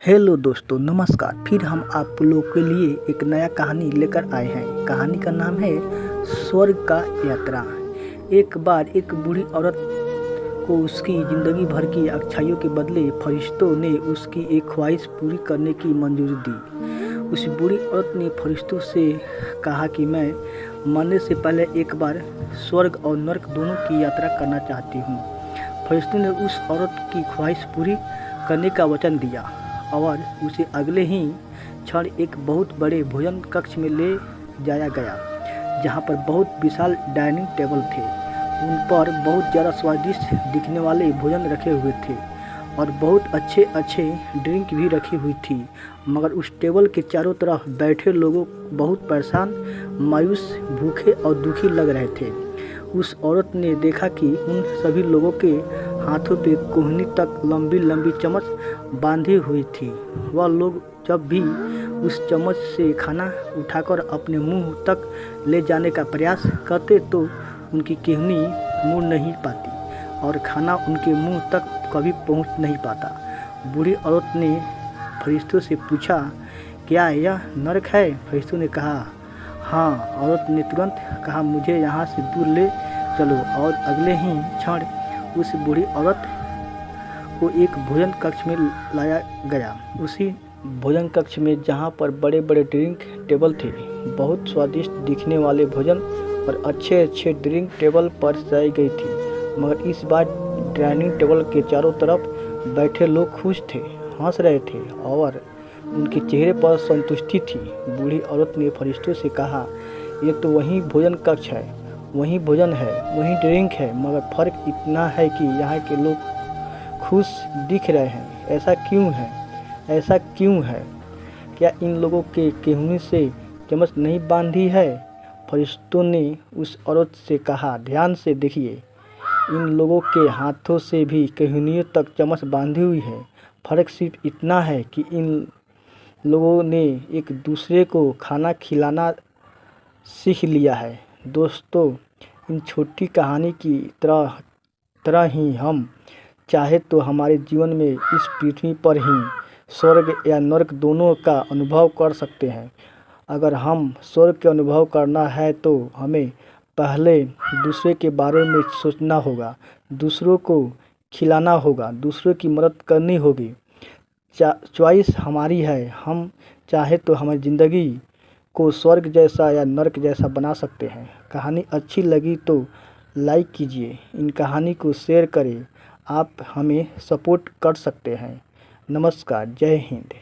Hello दोस्तों, नमस्कार। फिर हम आप लोगों के लिए एक नया कहानी लेकर आए हैं। कहानी का नाम है स्वर्ग का यात्रा। एक बार एक बूढ़ी औरत को उसकी ज़िंदगी भर की अच्छाइयों के बदले फरिश्तों ने उसकी एक ख्वाहिश पूरी करने की मंजूरी दी। उस बूढ़ी औरत ने फरिश्तों से कहा कि मैं मरने से पहले एक बार स्वर्ग और नर्क दोनों की यात्रा करना चाहती हूँ। फरिश्तों ने उस औरत की ख्वाहिश पूरी करने का वचन दिया और उसे अगले ही क्षण एक बहुत बड़े भोजन कक्ष में ले जाया गया, जहाँ पर बहुत विशाल डाइनिंग टेबल थे। उन पर बहुत ज़्यादा स्वादिष्ट दिखने वाले भोजन रखे हुए थे और बहुत अच्छे अच्छे ड्रिंक भी रखी हुई थी। मगर उस टेबल के चारों तरफ बैठे लोगों बहुत परेशान, मायूस, भूखे और दुखी लग रहे थे। उस औरत ने देखा कि उन सभी लोगों के हाथों पे कोहनी तक लंबी लंबी चम्मच बांधी हुई थी। वह लोग जब भी उस चम्मच से खाना उठाकर अपने मुंह तक ले जाने का प्रयास करते तो उनकी केहनी मुड़ नहीं पाती और खाना उनके मुंह तक कभी पहुंच नहीं पाता। बूढ़ी औरत ने फरिश्तों से पूछा, क्या यह नरक है? फरिश्तों ने कहा, हाँ। औरत ने तुरंत कहा, मुझे यहाँ से दूर ले चलो। और अगले ही क्षण उस बूढ़ी औरत को एक भोजन कक्ष में लाया गया। उसी भोजन कक्ष में जहाँ पर बड़े बड़े ड्रिंक टेबल थे, बहुत स्वादिष्ट दिखने वाले भोजन और अच्छे अच्छे ड्रिंक टेबल पर सजाई गई थी। मगर इस बार डाइनिंग टेबल के चारों तरफ बैठे लोग खुश थे, हंस रहे थे और उनके चेहरे पर संतुष्टि थी। बूढ़ी औरत ने फरिश्तों से कहा, ये तो वही भोजन कक्ष है, वही भोजन है, वही ड्रिंक है, मगर फ़र्क इतना है कि यहाँ के लोग खुश दिख रहे हैं। ऐसा क्यों है? ऐसा क्यों है? क्या इन लोगों के केहनी से चम्मच नहीं बांधी है? फरिश्तों ने उस औरत से कहा, ध्यान से देखिए, इन लोगों के हाथों से भी केहनियों तक चम्मच बांधी हुई है। फ़र्क सिर्फ इतना है कि इन लोगों ने एक दूसरे को खाना खिलाना सीख लिया है। दोस्तों, इन छोटी कहानी की तरह ही हम चाहे तो हमारे जीवन में इस पृथ्वी पर ही स्वर्ग या नर्क दोनों का अनुभव कर सकते हैं। अगर हम स्वर्ग का अनुभव करना है तो हमें पहले दूसरे के बारे में सोचना होगा, दूसरों को खिलाना होगा, दूसरों की मदद करनी होगी। चॉइस हमारी है। हम चाहे तो हमारी ज़िंदगी को स्वर्ग जैसा या नर्क जैसा बना सकते हैं। कहानी अच्छी लगी तो लाइक कीजिए, इन कहानी को शेयर करें। आप हमें सपोर्ट कर सकते हैं। नमस्कार, जय हिंद।